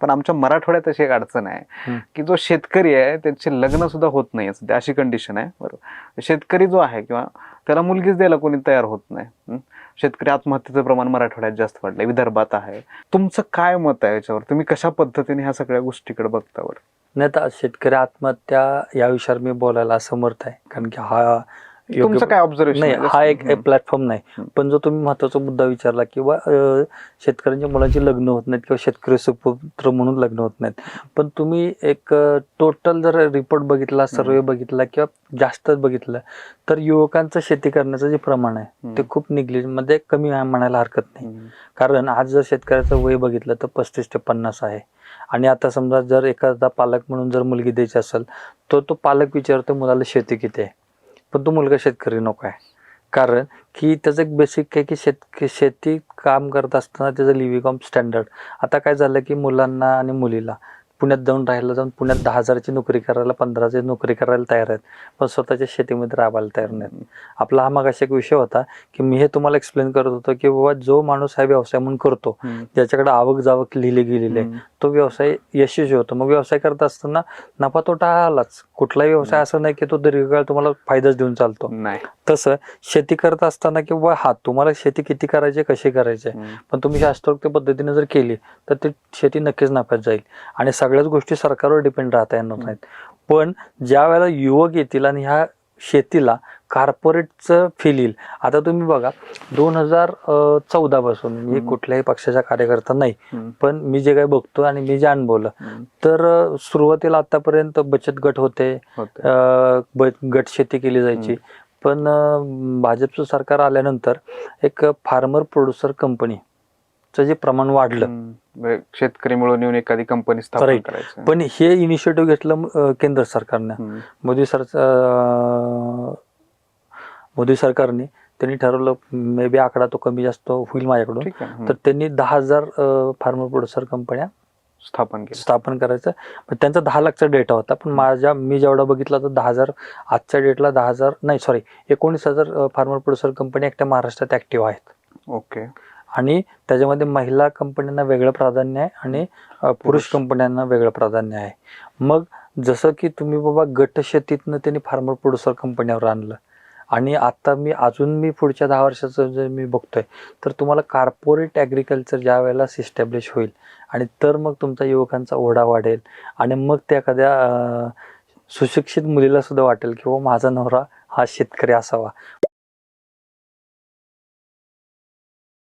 पण आमच्या मराठवाड्यात अशी एक अडचण आहे की जो शेतकरी आहे त्याचे लग्न सुद्धा होत नाही सध्या, अशी कंडिशन आहे. बरोबर, शेतकरी जो आहे किंवा त्याला मुलगीच द्यायला कोणी तयार होत नाही. शेतकरी आत्महत्येचं प्रमाण मराठवाड्यात जास्त वाढलंय, विदर्भात आहे. तुमचं काय मत आहे याच्यावर? तुम्ही कशा पद्धतीने ह्या सगळ्या गोष्टीकडे बघता बरं? नाही, तर शेतकरी आत्महत्या या विषयावर मी बोलायला असमर्थ आहे, कारण की हा तुमचं काय ऑब्झर्वेशन नाही, आहे? हा एक प्लॅटफॉर्म नाही. पण जो तुम्ही महत्वाचा मुद्दा विचारला, किंवा शेतकऱ्यांच्या मुलांची लग्न होत नाहीत किंवा शेतकरी सुपुत्र म्हणून लग्न होत नाहीत, पण तुम्ही एक टोटल जर रिपोर्ट बघितला, सर्वे बघितला किंवा जास्त बघितलं, तर युवकांचं शेती करण्याचं जे प्रमाण आहे ते खूप मध्ये कमी म्हणायला हरकत नाही. कारण आज जर शेतकऱ्याचं वय बघितलं तर 35 ते 50 आहे. आणि आता समजा जर एखादा पालक म्हणून जर मुलगी द्यायची असेल, तर तो पालक विचारतो मुलाला शेती किती आहे, पण तो मुलगा शेतकरी नको आहे. कारण की त्याचं एक बेसिक आहे की शेती काम करत असताना त्याचं लिव्हिंग स्टँडर्ड. आता काय झालं की मुलांना आणि मुलीला पुण्यात जाऊन पुण्यात 10,000ची नोकरी करायला, 15,000ची नोकरी करायला तयार आहेत, पण स्वतःच्या शेतीमध्ये राबायला तयार नाहीत. आपला हा मागाशी एक विषय होता की मी हे तुम्हाला एक्सप्लेन करत होतो की बाबा जो माणूस हा व्यवसाय म्हणून करतो, ज्याच्याकडे आवक जावक लिहिले गेलेले, तो व्यवसाय यशस्वी होतो. मग व्यवसाय करत असताना नफा तोटा आलाच. कुठलाही व्यवसाय असं नाही की तो दीर्घकाळ तुम्हाला फायदाच देऊन चालतो. तसं शेती करत असताना किंवा तुम्हाला शेती किती करायची, कशी करायची, पण तुम्ही शास्त्रोक्त पद्धतीने जर केली तर ती शेती नक्कीच नफ्यात जाईल. आणि सगळ्याच गोष्टी सरकारवर डिपेंड राहता येणार नाहीत. पण ज्या वेळेला युवक येतील आणि ह्या शेतीला कॉर्पोरेटचं फील येईल. आता तुम्ही बघा, 2014 पासून मी कुठल्याही पक्षाचा कार्यकर्ता नाही, पण मी जे काही बघतो आणि मी जे अनुभवलं, तर सुरुवातीला आतापर्यंत बचत गट होते, गट शेती केली जायची. पण भाजपचं सरकार आल्यानंतर एक फार्मर प्रोड्युसर कंपनीचं जे प्रमाण वाढलं, शेतकरी मिळून येऊन एखादी कंपनी स्थापन करायची, पण हे इनिशिएटिव्ह घेतलं केंद्र सरकारनं. मोदी सरकारने त्यांनी ठरवलं, मे बी आकडा तो कमी जास्त होईल माझ्याकडून, तर त्यांनी 10,000 फार्मर प्रोड्युसर कंपन्या स्थापन करायचं. त्यांचा 10 लाखचा डेटा होता, पण मी जेवढा बघितला तर 10,000 आजच्या डेटला 19,000 फार्मर प्रोड्युसर कंपनी एकट्या महाराष्ट्रात ऍक्टिव्ह आहेत. ओके. आणि त्याच्यामध्ये महिला कंपन्यांना वेगळं प्राधान्य आहे आणि पुरुष कंपन्यांना वेगळं प्राधान्य आहे. मग जसं की तुम्ही बाबा गट शेतीतनं त्यांनी फार्मर प्रोड्युसर कंपन्यावर आणलं, आणि आता मी पुढच्या 10 वर्षाचं जर मी बघतोय, तर तुम्हाला कॉर्पोरेट ॲग्रिकल्चर ज्या वेळेला इस्टॅब्लिश होईल, आणि तर मग तुमचा युवकांचा ओढा वाढेल, आणि मग त्या एखाद्या सुशिक्षित मुलीला सुद्धा वाटेल की माझा नवरा हा शेतकरी असावा.